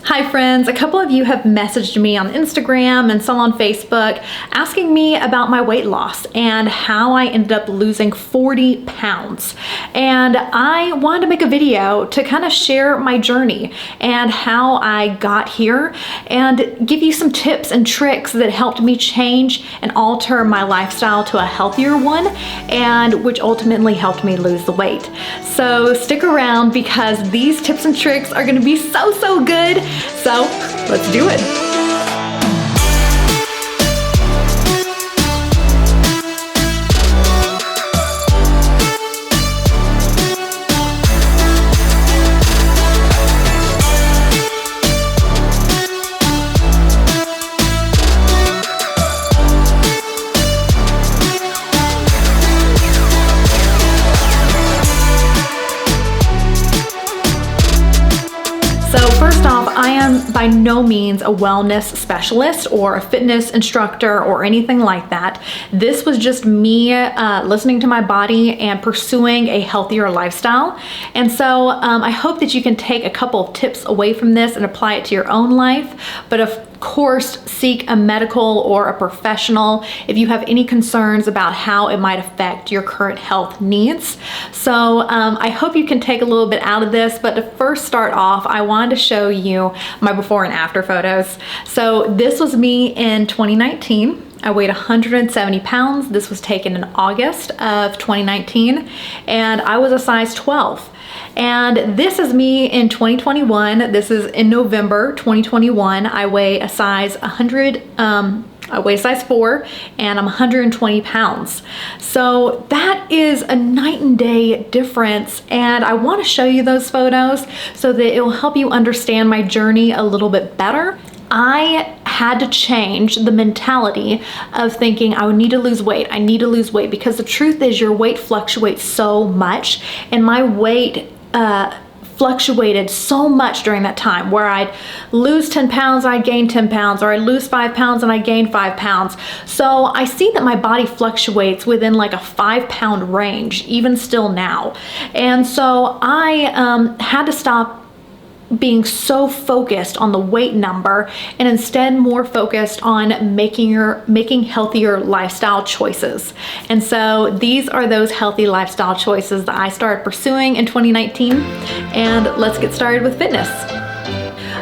Hi friends, a couple of you have messaged me on Instagram and some on Facebook asking me about my weight loss and how I ended up losing 40 pounds. And I wanted to make a video to kind of share my journey and how I got here and give you some tips and tricks that helped me change and alter my lifestyle to a healthier one, and which ultimately helped me lose the weight. So stick around because these tips and tricks are gonna be so good. So let's do it. So first off, I am by no means a wellness specialist or a fitness instructor or anything like that. This was just me listening to my body and pursuing a healthier lifestyle. And so I hope that you can take a couple of tips away from this and apply it to your own life. But of course, seek a medical or a professional if you have any concerns about how it might affect your current health needs. So I hope you can take a little bit out of this, but to first start off, I wanted to show you my before and after photos. So this was me in 2019. I weighed 170 pounds. This was taken in August of 2019, and I was a size 12. And this is me in 2021. This is in November 2021. I weigh a size 100, I weigh size 4, and I'm 120 pounds. So that is a night and day difference. And I want to show you those photos so that it will help you understand my journey a little bit better. I had to change the mentality of thinking I would need to lose weight. I need to lose weight, because the truth is your weight fluctuates so much, and my weight fluctuated so much during that time, where I'd lose 10 pounds, I'd gain 10 pounds, or I'd lose 5 pounds and I'd gain 5 pounds. So I see that my body fluctuates within like a 5-pound range, even still now. And so I had to stop being so focused on the weight number and instead more focused on making healthier lifestyle choices. And so these are those healthy lifestyle choices that I started pursuing in 2019. And let's get started with fitness.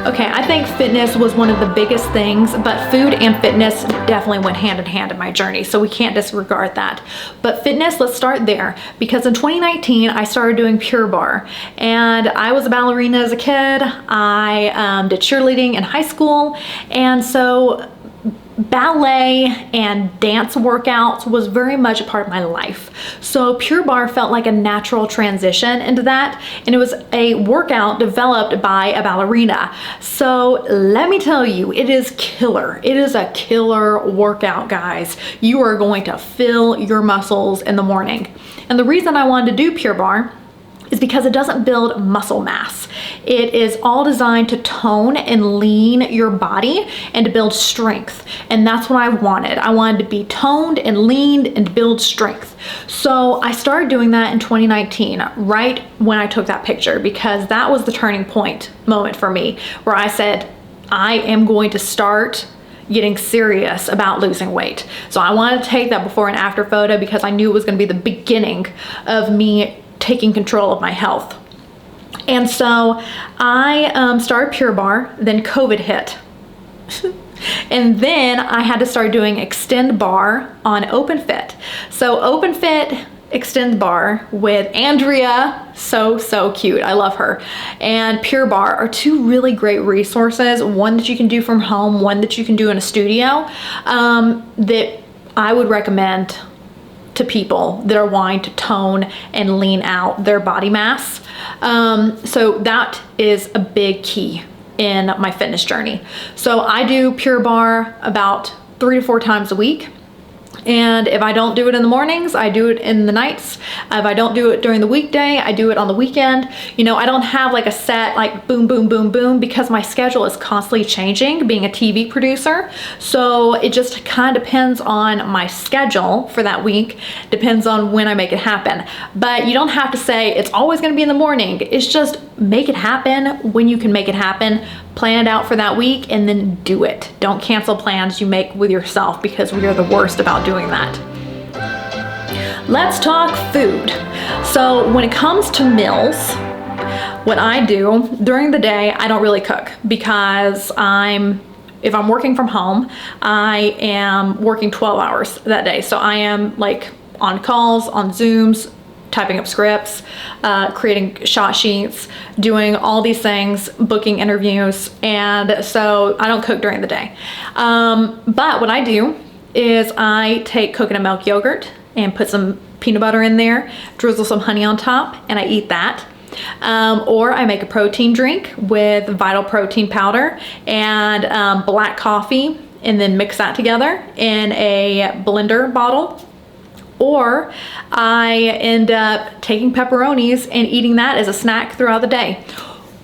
Okay, I think fitness was one of the biggest things, but food and fitness definitely went hand in hand in my journey, so we can't disregard that. But fitness, let's start there, because in 2019, I started doing Pure Barre, and I was a ballerina as a kid. I did cheerleading in high school, and so ballet and dance workouts was very much a part of my life. So Pure Barre felt like a natural transition into that, and it was a workout developed by a ballerina. So let me tell you, it is killer. It is a killer workout, guys. You are going to fill your muscles in the morning. And the reason I wanted to do Pure Barre is because it doesn't build muscle mass. It is all designed to tone and lean your body and to build strength. And that's what I wanted. I wanted to be toned and leaned and build strength. So I started doing that in 2019, right when I took that picture, because that was the turning point moment for me, where I said, I am going to start getting serious about losing weight. So I wanted to take that before and after photo because I knew it was going to be the beginning of me taking control of my health. And so I started Pure Barre, then COVID hit. And then I had to start doing Extend Barre on OpenFit. So OpenFit Extend Barre with Andrea, so cute, I love her, and Pure Barre are two really great resources, one that you can do from home, one that you can do in a studio, that I would recommend to people that are wanting to tone and lean out their body mass. So that is a big key in my fitness journey. So I do Pure Barre about 3 to 4 times a week. And if I don't do it in the mornings, I do it in the nights. If I don't do it during the weekday, I do it on the weekend. You know, I don't have like a set like boom, boom, boom, boom, because my schedule is constantly changing being a TV producer. So it just kind of depends on my schedule for that week, depends on when I make it happen. But you don't have to say it's always gonna be in the morning. It's just make it happen when you can make it happen, Plan it out for that week and then do it. Don't cancel plans you make with yourself, because we are the worst about doing that. Let's talk food. So when it comes to meals, what I do during the day, I don't really cook, because if I'm working from home, I am working 12 hours that day. So I am like on calls, on Zooms, typing up scripts, creating shot sheets, doing all these things, booking interviews. And so I don't cook during the day. But what I do is I take coconut milk yogurt and put some peanut butter in there, drizzle some honey on top, and I eat that. Or I make a protein drink with Vital Protein powder and black coffee, and then mix that together in a blender bottle. Or I end up taking pepperonis and eating that as a snack throughout the day.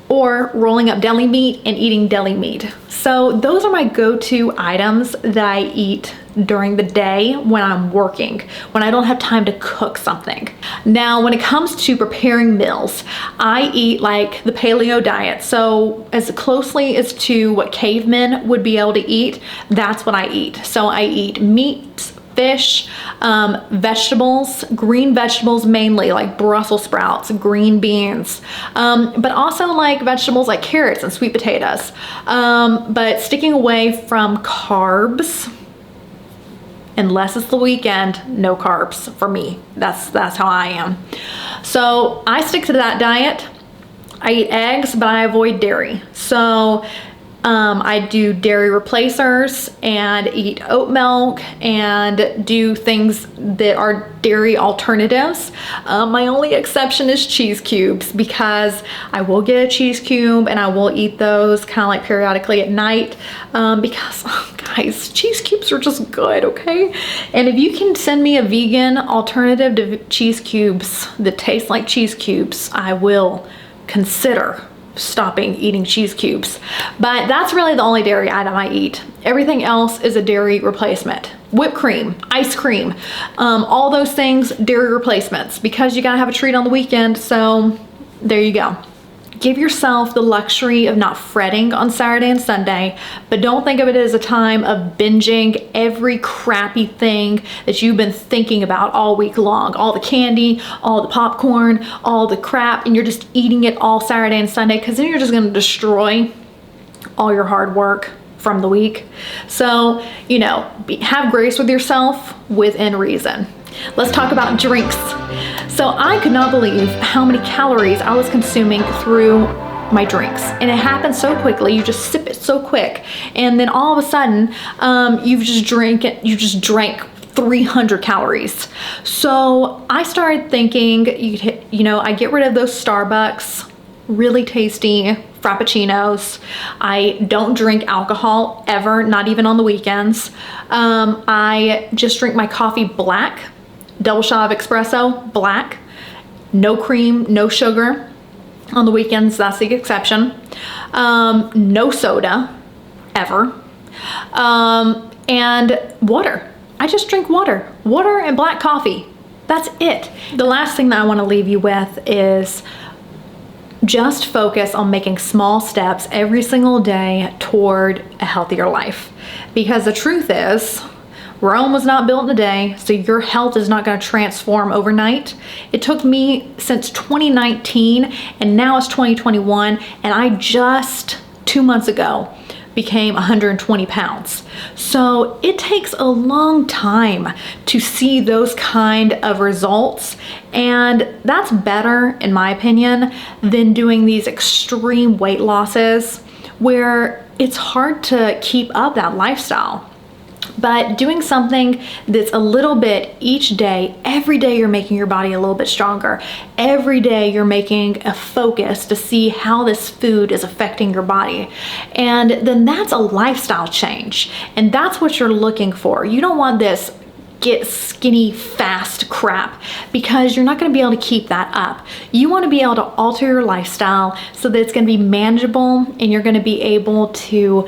Or rolling up deli meat and eating deli meat. So those are my go-to items that I eat during the day when I'm working, when I don't have time to cook something. Now, when it comes to preparing meals, I eat like the paleo diet. So as closely as to what cavemen would be able to eat, that's what I eat. So I eat meat, fish, vegetables, green vegetables mainly, like Brussels sprouts, green beans, but also like vegetables like carrots and sweet potatoes, but sticking away from carbs. Unless it's the weekend, no carbs for me. That's how I am. So I stick to that diet. I eat eggs, but I avoid dairy. So I do dairy replacers and eat oat milk and do things that are dairy alternatives. My only exception is cheese cubes, because I will get a cheese cube and I will eat those kind of like periodically at night, because guys, cheese cubes are just good, okay? And if you can send me a vegan alternative to cheese cubes that taste like cheese cubes, I will consider stopping eating cheese cubes. But that's really the only dairy item I eat. Everything else is a dairy replacement. Whipped cream, ice cream, all those things, dairy replacements, because you gotta have a treat on the weekend. So there you go. Give yourself the luxury of not fretting on Saturday and Sunday, but don't think of it as a time of binging every crappy thing that you've been thinking about all week long. All the candy, all the popcorn, all the crap, and you're just eating it all Saturday and Sunday, because then you're just gonna destroy all your hard work from the week. So, you know, have grace with yourself within reason. Let's talk about drinks. So I could not believe how many calories I was consuming through my drinks, and it happened so quickly. You just sip it so quick, and then all of a sudden you just drank 300 calories. So I started thinking, you know, I get rid of those Starbucks really tasty frappuccinos. I don't drink alcohol ever, not even on the weekends. I just drink my coffee black, double shot of espresso, black, no cream, no sugar. On the weekends, that's the exception. No soda, ever. And water. I just drink water. Water and black coffee. That's it. The last thing that I want to leave you with is just focus on making small steps every single day toward a healthier life. Because the truth is, Rome was not built in a day, so your health is not going to transform overnight. It took me since 2019, and now it's 2021, and I just 2 months ago became 120 pounds. So it takes a long time to see those kind of results, and that's better, in my opinion, than doing these extreme weight losses where it's hard to keep up that lifestyle. But doing something that's a little bit each day, every day you're making your body a little bit stronger. Every day you're making a focus to see how this food is affecting your body. And then that's a lifestyle change. And that's what you're looking for. You don't want this get skinny fast crap, because you're not going to be able to keep that up. You want to be able to alter your lifestyle so that it's going to be manageable and you're going to be able to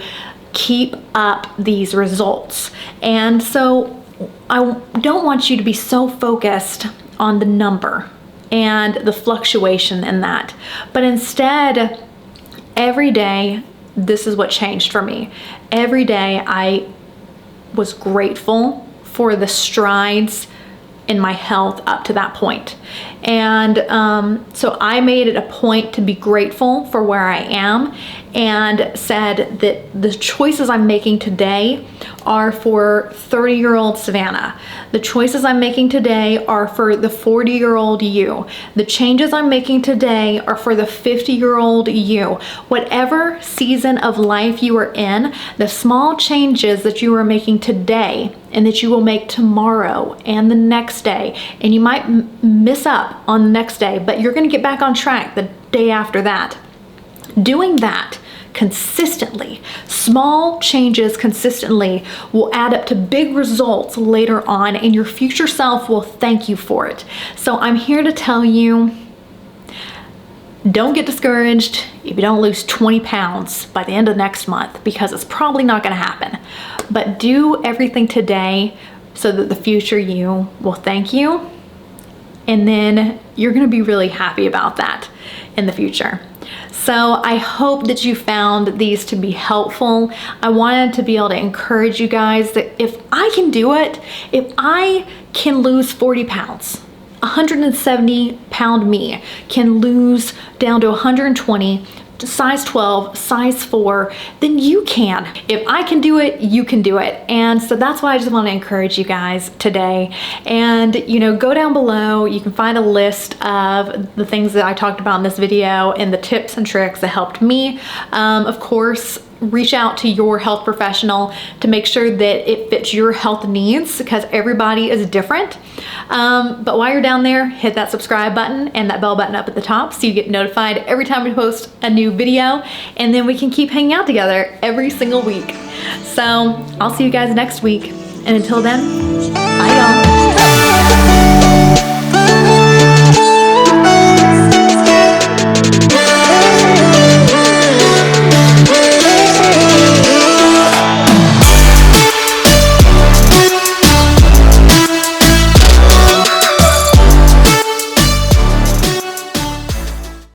keep up these results. And so I don't want you to be so focused on the number and the fluctuation in that, but instead every day this is what changed for me. Every day I was grateful for the strides in my health up to that point. And so I made it a point to be grateful for where I am, and said that the choices I'm making today are for 30-year-old Savannah. The choices I'm making today are for the 40-year-old you. The changes I'm making today are for the 50-year-old you. Whatever season of life you are in, the small changes that you are making today and that you will make tomorrow and the next day, and you might miss up on the next day, but you're going to get back on track the day after that. Doing that consistently, small changes consistently, will add up to big results later on, and your future self will thank you for it. So I'm here to tell you, don't get discouraged if you don't lose 20 pounds by the end of next month, because it's probably not going to happen. But do everything today so that the future you will thank you, and then you're going to be really happy about that in the future. So I hope that you found these to be helpful. I wanted to be able to encourage you guys that if I can do it, if I can lose 40 pounds, 170 pound me can lose down to 120, size 12, size 4, then you can. If I can do it, you can do it. And so that's why I just want to encourage you guys today. And go down below, you can find a list of the things that I talked about in this video and the tips and tricks that helped me. Of course, reach out to your health professional to make sure that it fits your health needs, because everybody is different. But while you're down there, hit that subscribe button and that bell button up at the top so you get notified every time we post a new video, and then we can keep hanging out together every single week. So I'll see you guys next week, and until then, bye y'all.